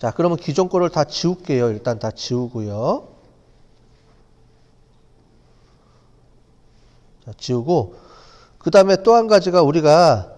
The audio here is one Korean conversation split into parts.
자, 그러면 기존 거를 다 지울게요. 일단 다 지우고요. 자, 지우고 그 다음에 또 한 가지가 우리가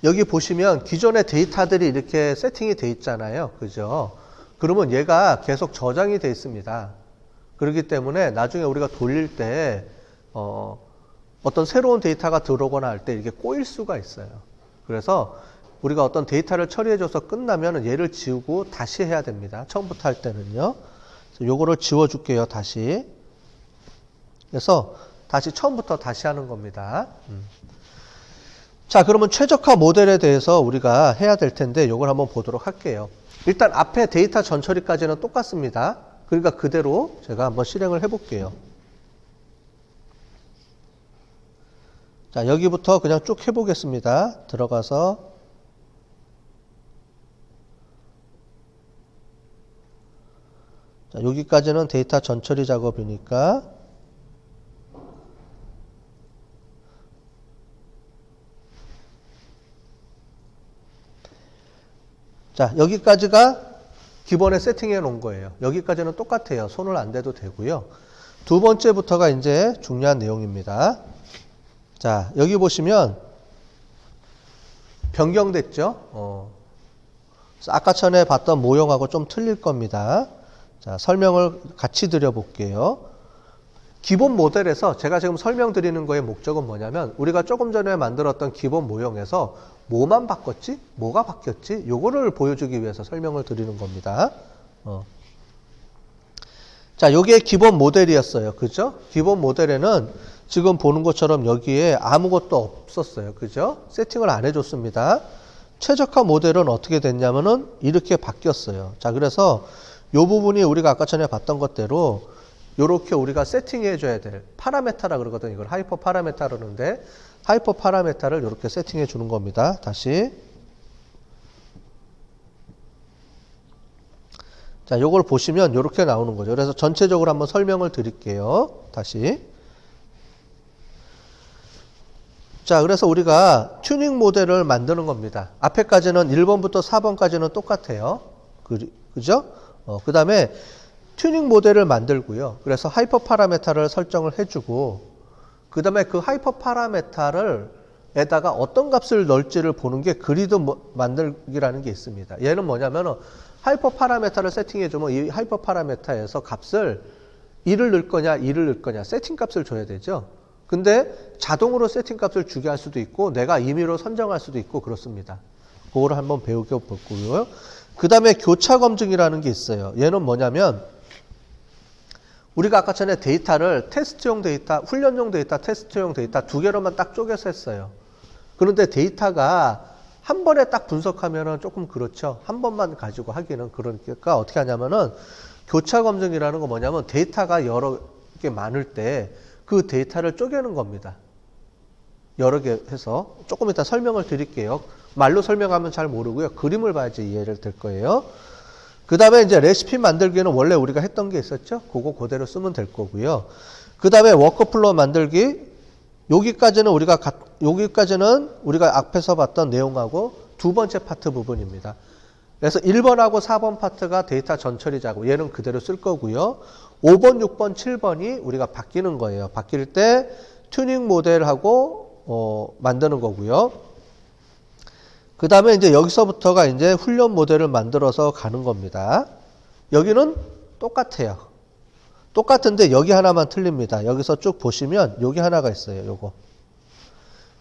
여기 보시면 기존의 데이터들이 이렇게 세팅이 돼 있잖아요. 그죠? 그러면 얘가 계속 저장이 돼 있습니다. 그렇기 때문에 나중에 우리가 돌릴 때 어떤 새로운 데이터가 들어오거나 할 때 이렇게 꼬일 수가 있어요. 그래서 우리가 어떤 데이터를 처리해줘서 끝나면 얘를 지우고 다시 해야 됩니다. 처음부터 할 때는요. 요거를 지워줄게요. 다시. 그래서 다시 처음부터 다시 하는 겁니다. 자, 그러면 최적화 모델에 대해서 우리가 해야 될 텐데 요걸 한번 보도록 할게요. 일단 앞에 데이터 전처리까지는 똑같습니다. 그러니까 그대로 제가 한번 실행을 해볼게요. 자, 여기부터 그냥 쭉 해보겠습니다. 들어가서 자, 여기까지는 데이터 전처리 작업이니까 자, 여기까지가 기본에 세팅해 놓은 거예요. 여기까지는 똑같아요. 손을 안 대도 되고요. 두 번째부터가 이제 중요한 내용입니다. 자, 여기 보시면 변경됐죠? 아까 전에 봤던 모형하고 좀 틀릴 겁니다. 자, 설명을 같이 드려볼게요. 기본 모델에서 제가 지금 설명드리는 거의 목적은 뭐냐면 우리가 조금 전에 만들었던 기본 모형에서 뭐만 바꿨지? 뭐가 바뀌었지? 요거를 보여주기 위해서 설명을 드리는 겁니다. 자, 요게 기본 모델이었어요. 그죠? 기본 모델에는 지금 보는 것처럼 여기에 아무것도 없었어요. 그죠? 세팅을 안 해줬습니다. 최적화 모델은 어떻게 됐냐면은 이렇게 바뀌었어요. 자, 그래서 요 부분이 우리가 아까 전에 봤던 것대로 요렇게 우리가 세팅해 줘야 될 파라메타라 그러거든요. 이걸 하이퍼 파라메타 그러는데 하이퍼 파라메타를 이렇게 세팅해 주는 겁니다. 다시. 자, 요걸 보시면 이렇게 나오는 거죠. 그래서 전체적으로 한번 설명을 드릴게요. 다시. 자, 그래서 우리가 튜닝 모델을 만드는 겁니다. 앞에까지는 1번부터 4번까지는 똑같아요. 그죠? 그 다음에 튜닝 모델을 만들고요. 그래서 하이퍼 파라메타를 설정을 해주고 그 다음에 그 하이퍼 파라메타를 에다가 어떤 값을 넣을지를 보는 게 그리드 만들기라는 게 있습니다. 얘는 뭐냐면은 하이퍼 파라메타를 세팅해주면 이 하이퍼 파라메타에서 값을 1을 넣을 거냐 2를 넣을 거냐 세팅 값을 줘야 되죠. 근데 자동으로 세팅 값을 주게 할 수도 있고 내가 임의로 선정할 수도 있고 그렇습니다. 그거를 한번 배우게 볼고요. 그 다음에 교차 검증이라는 게 있어요. 얘는 뭐냐면 우리가 아까 전에 데이터를 테스트용 데이터, 훈련용 데이터, 테스트용 데이터 두 개로만 딱 쪼개서 했어요. 그런데 데이터가 한 번에 딱 분석하면은 조금 그렇죠. 한 번만 가지고 하기는 그러니까 어떻게 하냐면은 교차 검증이라는 거 뭐냐면 데이터가 여러 개 많을 때 그 데이터를 쪼개는 겁니다. 여러 개 해서 조금 이따 설명을 드릴게요. 말로 설명하면 잘 모르고요. 그림을 봐야지 이해를 될 거예요. 그 다음에 이제 레시피 만들기는 원래 우리가 했던 게 있었죠? 그거 그대로 쓰면 될 거고요. 그 다음에 워크플로우 만들기. 여기까지는 우리가 앞에서 봤던 내용하고 두 번째 파트 부분입니다. 그래서 1번하고 4번 파트가 데이터 전처리 작업. 얘는 그대로 쓸 거고요. 5번, 6번, 7번이 우리가 바뀌는 거예요. 바뀔 때 튜닝 모델하고 만드는 거고요. 그 다음에 이제 여기서부터가 이제 훈련 모델을 만들어서 가는 겁니다. 여기는 똑같아요. 똑같은데 여기 하나만 틀립니다. 여기서 쭉 보시면 여기 하나가 있어요. 요거.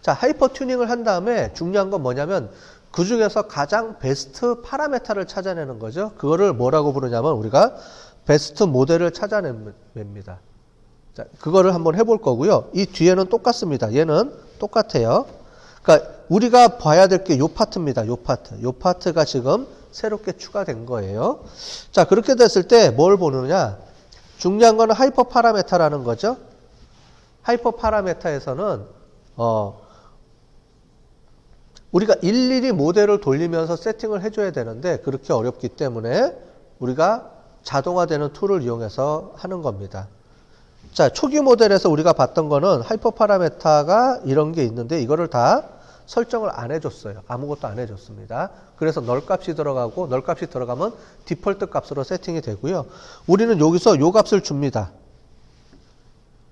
자, 하이퍼 튜닝을 한 다음에 중요한 건 뭐냐면 그 중에서 가장 베스트 파라메타를 찾아내는 거죠. 그거를 뭐라고 부르냐면 우리가 베스트 모델을 찾아냅니다. 자, 그거를 한번 해볼 거고요. 이 뒤에는 똑같습니다. 얘는 똑같아요. 그러니까 우리가 봐야 될 게 요 파트입니다. 요 파트. 요 파트가 지금 새롭게 추가된 거예요. 자, 그렇게 됐을 때 뭘 보느냐? 중요한 거는 하이퍼 파라메타라는 거죠. 하이퍼 파라메타에서는 우리가 일일이 모델을 돌리면서 세팅을 해줘야 되는데 그렇게 어렵기 때문에 우리가 자동화되는 툴을 이용해서 하는 겁니다. 자, 초기 모델에서 우리가 봤던 거는 하이퍼 파라메타가 이런 게 있는데 이거를 다 설정을 안 해줬어요. 아무것도 안 해줬습니다. 그래서 널 값이 들어가고 널 값이 들어가면 디폴트 값으로 세팅이 되고요. 우리는 여기서 요 값을 줍니다.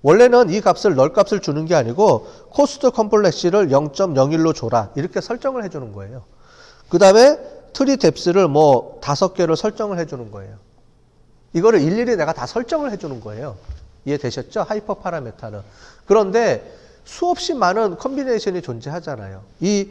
원래는 이 값을 널 값을 주는 게 아니고 코스트 컴플렉시를 0.01로 줘라. 이렇게 설정을 해주는 거예요. 그 다음에 트리 뎁스를 뭐 5개를 설정을 해주는 거예요. 이거를 일일이 내가 다 설정을 해주는 거예요. 이해되셨죠? 하이퍼 파라메타는. 그런데 수없이 많은 컨비네이션이 존재하잖아요. 이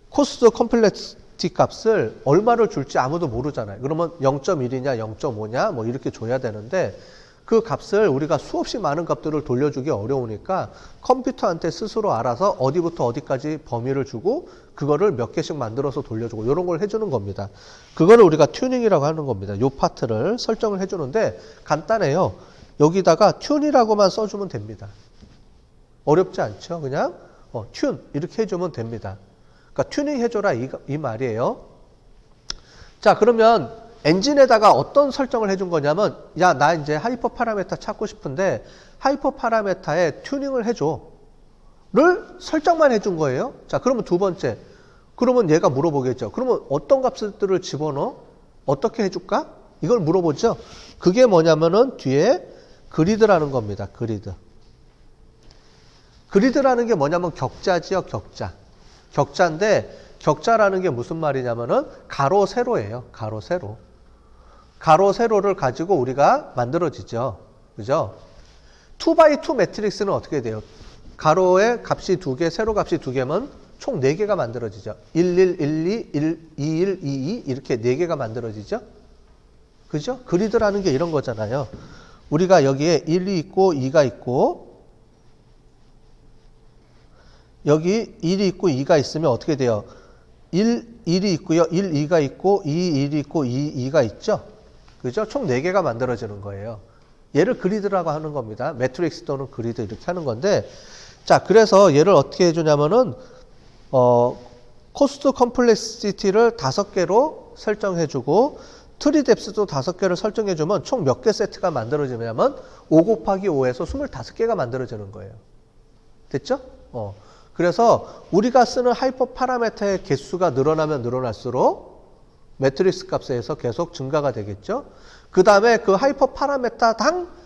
코스트 컴플렉시티 값을 얼마를 줄지 아무도 모르잖아요. 그러면 0.1이냐 0.5냐 뭐 이렇게 줘야 되는데 그 값을 우리가 수없이 많은 값들을 돌려주기 어려우니까 컴퓨터한테 스스로 알아서 어디부터 어디까지 범위를 주고 그거를 몇 개씩 만들어서 돌려주고 이런 걸 해주는 겁니다. 그거를 우리가 튜닝이라고 하는 겁니다. 요 파트를 설정을 해주는데 간단해요. 여기다가 튠이라고만 써주면 됩니다. 어렵지 않죠? 그냥 튠 이렇게 해주면 됩니다. 그러니까 튜닝 해줘라 이 말이에요. 자, 그러면 엔진에다가 어떤 설정을 해준 거냐면 야, 나 이제 하이퍼 파라메타 찾고 싶은데 하이퍼 파라메타에 튜닝을 해줘 를 설정만 해준 거예요. 자, 그러면 두 번째, 그러면 얘가 물어보겠죠. 그러면 어떤 값들을 집어넣어? 어떻게 해줄까? 이걸 물어보죠. 그게 뭐냐면은 뒤에 그리드라는 겁니다. 그리드. 그리드라는 게 뭐냐면 격자지요, 격자. 격자인데 격자라는 게 무슨 말이냐면은 가로 세로예요. 가로 세로. 가로 세로를 가지고 우리가 만들어지죠. 그죠? 2x2 매트릭스는 어떻게 돼요? 가로의 값이 2개, 세로 값이 2개면 총 4개가 만들어지죠. 1, 1, 1, 2, 1, 2, 1, 2, 2 이렇게 4개가 만들어지죠. 그죠? 그리드라는 게 이런 거잖아요. 우리가 여기에 1이 있고 2가 있고 여기 1이 있고 2가 있으면 어떻게 돼요? 1이 있고요. 1, 2가 있고 2, 1이 있고 2, 2가 있죠. 그죠? 총 4개가 만들어지는 거예요. 얘를 그리드라고 하는 겁니다. 매트릭스 또는 그리드 이렇게 하는 건데 자, 그래서 얘를 어떻게 해주냐면은 코스트 컴플렉시티를 5개로 설정해주고 트리 뎁스도 5개를 설정해주면 총 몇 개 세트가 만들어지냐면 5 곱하기 5에서 25개가 만들어지는 거예요. 됐죠? 그래서 우리가 쓰는 하이퍼 파라메타의 개수가 늘어나면 늘어날수록 매트릭스 값에서 계속 증가가 되겠죠. 그 다음에 그 하이퍼 파라메타당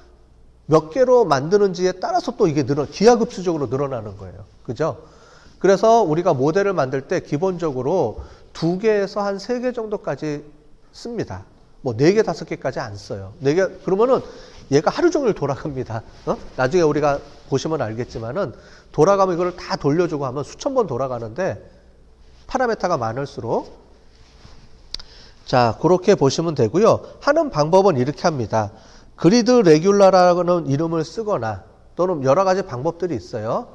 몇 개로 만드는지에 따라서 또 이게 기하급수적으로 늘어나는 거예요. 그죠? 그래서 우리가 모델을 만들 때 기본적으로 2개에서 한 3개 정도까지 씁니다. 뭐 4개, 5개까지 안 써요. 4개, 그러면은 얘가 하루 종일 돌아갑니다. 나중에 우리가 보시면 알겠지만은 돌아가면 이걸 다 돌려주고 하면 수천 번 돌아가는데 파라메타가 많을수록 자, 그렇게 보시면 되고요. 하는 방법은 이렇게 합니다. 그리드 레귤라라는 이름을 쓰거나 또는 여러 가지 방법들이 있어요.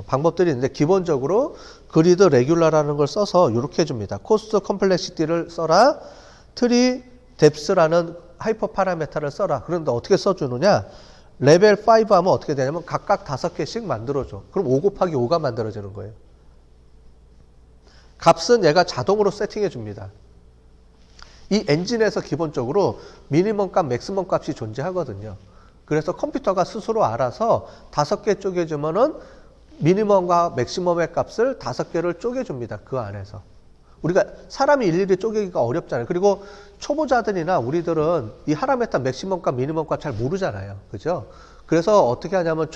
방법들이 있는데 기본적으로 그리드 레귤라라는 걸 써서 이렇게 해줍니다. 코스트 컴플렉시티를 써라. 트리 뎁스라는 하이퍼 파라메타를 써라. 그런데 어떻게 써주느냐? 레벨 5 하면 어떻게 되냐면 각각 5개씩 만들어줘. 그럼 5 곱하기 5가 만들어지는 거예요. 값은 얘가 자동으로 세팅해 줍니다. 이 엔진에서 기본적으로 미니멈 값, 맥시멈 값이 존재하거든요. 그래서 컴퓨터가 스스로 알아서 5개 쪼개주면은 미니멈과 맥시멈의 값을 5개를 쪼개줍니다. 그 안에서. 우리가 사람이 일일이 쪼개기가 어렵잖아요. 그리고 초보자들이나 우리들은 이 파라메타 맥시멈 값, 미니멈 값 잘 모르잖아요. 그죠? 그래서 어떻게 하냐면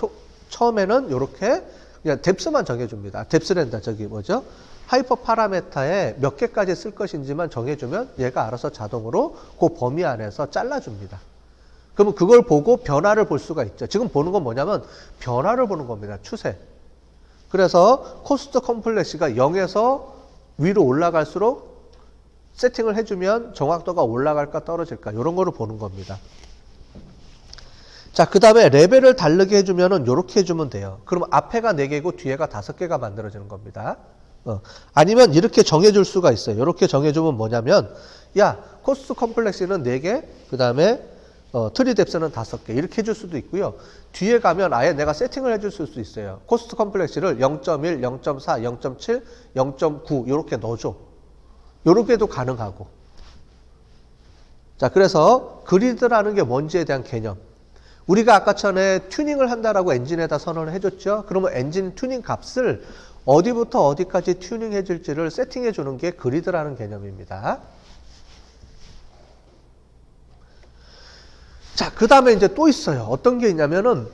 처음에는 이렇게 그냥 뎁스만 정해줍니다. 뎁스랜다. 저기 뭐죠? 하이퍼 파라메타에 몇 개까지 쓸 것인지만 정해주면 얘가 알아서 자동으로 그 범위 안에서 잘라줍니다. 그러면 그걸 보고 변화를 볼 수가 있죠. 지금 보는 건 뭐냐면 변화를 보는 겁니다. 추세. 그래서 코스트 컴플렉시가 0에서 위로 올라갈수록 세팅을 해주면 정확도가 올라갈까 떨어질까 이런 거를 보는 겁니다. 자, 그 다음에 레벨을 다르게 해주면은 이렇게 해주면 돼요. 그럼 앞에가 4개고 뒤에가 5개가 만들어지는 겁니다. 아니면 이렇게 정해줄 수가 있어요. 이렇게 정해주면 뭐냐면 야, 코스트 컴플렉시는 4개, 그 다음에 트리 뎁스는 5개 이렇게 해줄 수도 있고요. 뒤에 가면 아예 내가 세팅을 해줄 수도 있어요. 코스트 컴플렉시를 0.1, 0.4, 0.7, 0.9 이렇게 넣어줘. 이렇게도 가능하고. 자, 그래서 그리드라는 게 뭔지에 대한 개념. 우리가 아까 전에 튜닝을 한다라고 엔진에다 선언을 해줬죠. 그러면 엔진 튜닝 값을 어디부터 어디까지 튜닝해 줄지를 세팅해 주는 게 그리드라는 개념입니다. 자, 그 다음에 이제 또 있어요. 어떤 게 있냐면은,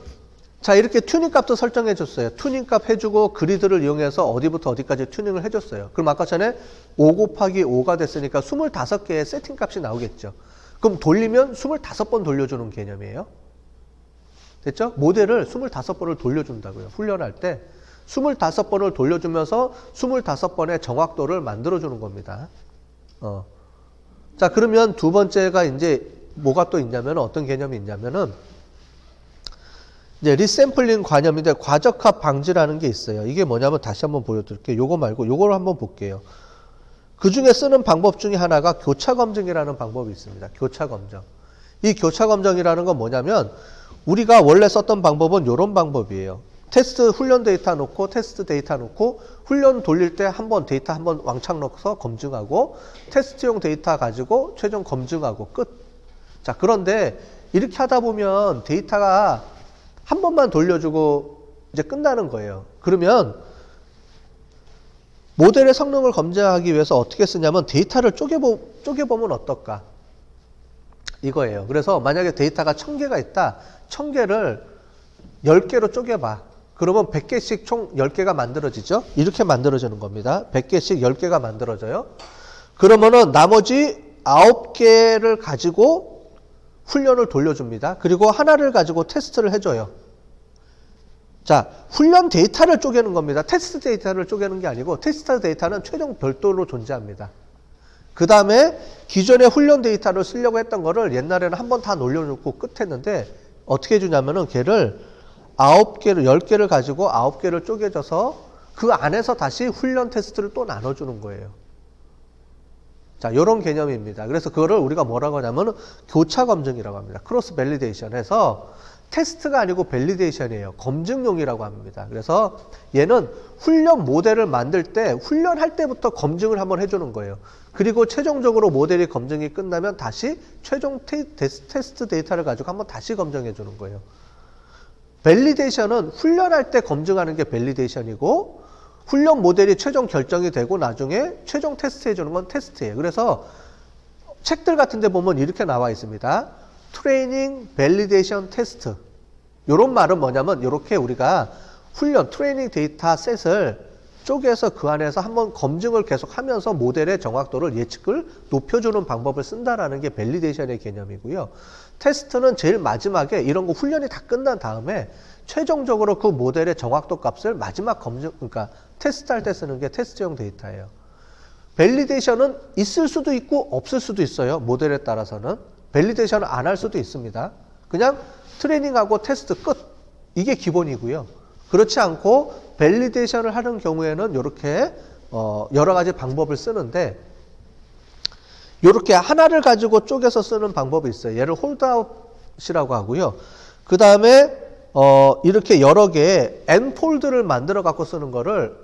자, 이렇게 튜닝 값도 설정해 줬어요. 튜닝 값 해주고 그리드를 이용해서 어디부터 어디까지 튜닝을 해줬어요. 그럼 아까 전에 5 곱하기 5가 됐으니까 25개의 세팅 값이 나오겠죠. 그럼 돌리면 25번 돌려주는 개념이에요. 됐죠? 모델을 25번을 돌려준다고요. 훈련할 때 25번을 돌려주면서 25번의 정확도를 만들어주는 겁니다. 자, 그러면 두 번째가 이제 뭐가 또 있냐면 어떤 개념이 있냐면은 이제 리샘플링 관념인데 과적합 방지라는 게 있어요. 이게 뭐냐면 다시 한번 보여드릴게요. 요거 말고 요거를 한번 볼게요. 그 중에 쓰는 방법 중에 하나가 교차 검증이라는 방법이 있습니다. 교차 검증. 이 교차 검증이라는 건 뭐냐면 우리가 원래 썼던 방법은 이런 방법이에요. 테스트 훈련 데이터 놓고 테스트 데이터 놓고 훈련 돌릴 때 한번 데이터 한번 왕창 넣어서 검증하고 테스트용 데이터 가지고 최종 검증하고 끝. 자, 그런데 이렇게 하다 보면 데이터가 한 번만 돌려주고 이제 끝나는 거예요. 그러면 모델의 성능을 검증하기 위해서 어떻게 쓰냐면 데이터를 쪼개보면 어떨까? 이거예요. 그래서 만약에 데이터가 1000개가 있다. 1000개를 10개로 쪼개봐. 그러면 100개씩 총 10개가 만들어지죠? 이렇게 만들어지는 겁니다. 100개씩 10개가 만들어져요. 그러면은 나머지 9개를 가지고 훈련을 돌려줍니다. 그리고 하나를 가지고 테스트를 해줘요. 자, 훈련 데이터를 쪼개는 겁니다. 테스트 데이터를 쪼개는 게 아니고 테스트 데이터는 최종 별도로 존재합니다. 그 다음에 기존의 훈련 데이터를 쓰려고 했던 거를 옛날에는 한번 다 놀려놓고 끝했는데 어떻게 해주냐면은 걔를 9개를, 10개를 가지고 9개를 쪼개져서 그 안에서 다시 훈련 테스트를 또 나눠주는 거예요. 자, 요런 개념입니다. 그래서 그거를 우리가 뭐라고 하냐면 교차 검증이라고 합니다. 크로스 밸리데이션 해서 테스트가 아니고 밸리데이션이에요. 검증용이라고 합니다. 그래서 얘는 훈련 모델을 만들 때 훈련할 때부터 검증을 한번 해주는 거예요. 그리고 최종적으로 모델이 검증이 끝나면 다시 최종 테스트 데이터를 가지고 한번 다시 검증해 주는 거예요. 밸리데이션은 훈련할 때 검증하는 게 밸리데이션이고 훈련 모델이 최종 결정이 되고 나중에 최종 테스트 해주는 건 테스트예요. 그래서 책들 같은 데 보면 이렇게 나와 있습니다. 트레이닝, 밸리데이션, 테스트. 이런 말은 뭐냐면 이렇게 우리가 훈련, 트레이닝 데이터 셋을 쪼개서 그 안에서 한번 검증을 계속 하면서 모델의 정확도를 예측을 높여주는 방법을 쓴다라는 게 밸리데이션의 개념이고요. 테스트는 제일 마지막에 이런 거 훈련이 다 끝난 다음에 최종적으로 그 모델의 정확도 값을 마지막 검증, 그러니까 테스트할 때 쓰는 게 테스트용 데이터예요. 밸리데이션은 있을 수도 있고 없을 수도 있어요. 모델에 따라서는. 밸리데이션을 안 할 수도 있습니다. 그냥 트레이닝하고 테스트 끝. 이게 기본이고요. 그렇지 않고 밸리데이션을 하는 경우에는 이렇게 여러 가지 방법을 쓰는데 이렇게 하나를 가지고 쪼개서 쓰는 방법이 있어요. 얘를 홀드아웃이라고 하고요. 그 다음에 이렇게 여러 개의 N폴드를 만들어 갖고 쓰는 거를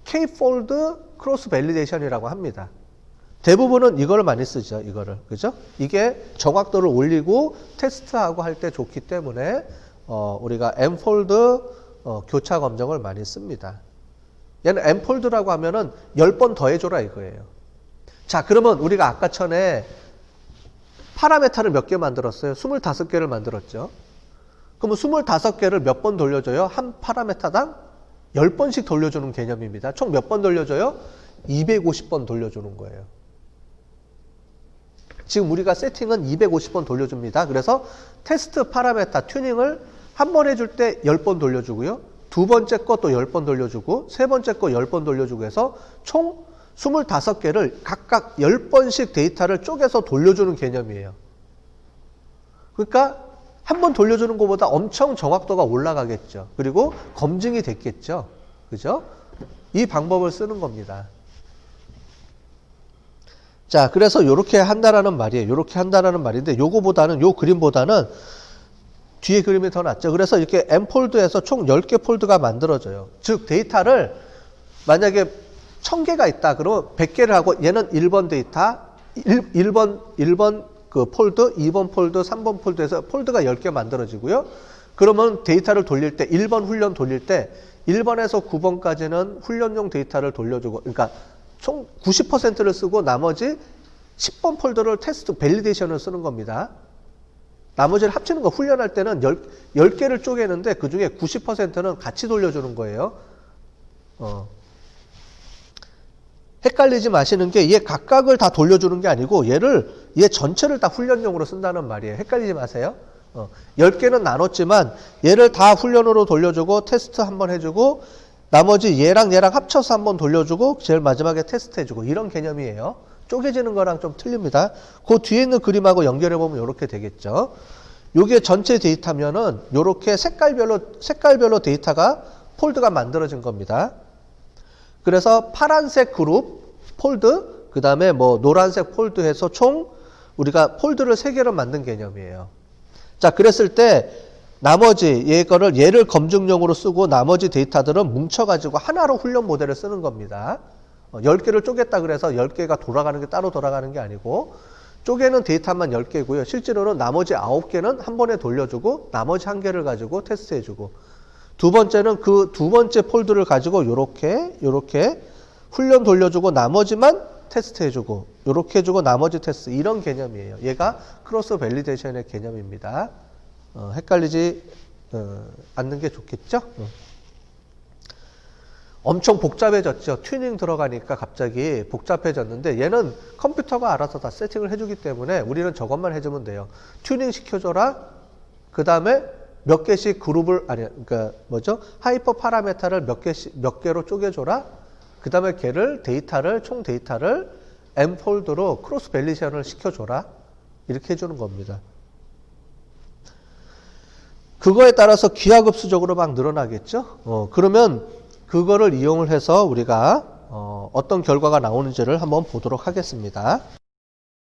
K폴드 크로스 밸리데이션이라고 합니다. 대부분은 이걸 많이 쓰죠. 이거를. 그죠? 이게 정확도를 올리고 테스트하고 할 때 좋기 때문에 우리가 N폴드 교차 검증을 많이 씁니다. 얘는 N폴드라고 하면은 10번 더해줘라 이거예요. 자, 그러면 우리가 아까 전에 파라메타를 몇 개 만들었어요? 25개를 만들었죠. 그러면 25개를 몇 번 돌려줘요? 한 파라메타당 10번씩 돌려주는 개념입니다. 총 몇 번 돌려줘요? 250번 돌려주는 거예요. 지금 우리가 세팅은 250번 돌려줍니다. 그래서 테스트 파라메타 튜닝을 한 번 해줄 때 10번 돌려주고요. 두 번째 것도 10번 돌려주고 세 번째 거 10번 돌려주고 해서 총 25개를 각각 10번씩 데이터를 쪼개서 돌려주는 개념이에요. 그러니까 한 번 돌려주는 것보다 엄청 정확도가 올라가겠죠. 그리고 검증이 됐겠죠. 그죠? 이 방법을 쓰는 겁니다. 자, 그래서 요렇게 한다라는 말이에요. 요렇게 한다라는 말인데 요거보다는 요 그림보다는 뒤에 그림이 더 낫죠. 그래서 이렇게 N폴드에서 총 10개 폴드가 만들어져요. 즉 데이터를 만약에 1000개가 있다. 그러면 100개를 하고 얘는 1번 데이터 1번 그 폴드, 2번 폴드, 3번 폴드에서 폴드가 10개 만들어지고요. 그러면 데이터를 돌릴 때 1번 훈련 돌릴 때 1번에서 9번까지는 훈련용 데이터를 돌려주고, 그러니까 총 90%를 쓰고 나머지 10번 폴더를 테스트, 밸리데이션을 쓰는 겁니다. 나머지를 합치는 거, 훈련할 때는 10개를 쪼개는데 그 중에 90%는 같이 돌려주는 거예요. 헷갈리지 마시는 게 얘 각각을 다 돌려주는 게 아니고 얘 전체를 다 훈련용으로 쓴다는 말이에요. 헷갈리지 마세요. 10개는 나눴지만 얘를 다 훈련으로 돌려주고 테스트 한번 해주고 나머지 얘랑 합쳐서 한번 돌려주고 제일 마지막에 테스트 해주고 이런 개념이에요. 쪼개지는 거랑 좀 틀립니다. 그 뒤에 있는 그림하고 연결해보면 이렇게 되겠죠. 요게 전체 데이터면은 요렇게 색깔별로 데이터가 폴드가 만들어진 겁니다. 그래서 파란색 그룹 폴드, 그 다음에 뭐 노란색 폴드 해서 총 우리가 폴드를 3개를 만든 개념이에요. 자, 그랬을 때 나머지 얘를 검증용으로 쓰고 나머지 데이터들은 뭉쳐가지고 하나로 훈련 모델을 쓰는 겁니다. 10개를 쪼갰다 그래서 10개가 돌아가는 게 따로 돌아가는 게 아니고 쪼개는 데이터만 10개고요. 실제로는 나머지 9개는 한 번에 돌려주고 나머지 1개를 가지고 테스트해주고 두 번째는 그 두 번째 폴드를 가지고 요렇게 훈련 돌려주고 나머지만 테스트해주고 요렇게 해주고 나머지 테스트 이런 개념이에요. 얘가 크로스 밸리데이션의 개념입니다. 헷갈리지 않는 게 좋겠죠? 엄청 복잡해졌죠. 튜닝 들어가니까 갑자기 복잡해졌는데 얘는 컴퓨터가 알아서 다 세팅을 해주기 때문에 우리는 저것만 해주면 돼요. 튜닝 시켜줘라. 그 다음에 몇 개씩 그룹을 그러니까 하이퍼 파라메타를 몇 개로 쪼개줘라. 그 다음에 총 데이터를 M 폴드로 크로스 밸리데이션을 시켜줘라. 이렇게 해주는 겁니다. 그거에 따라서 기하급수적으로 막 늘어나겠죠. 그러면 그거를 이용을 해서 우리가 어떤 결과가 나오는지를 한번 보도록 하겠습니다.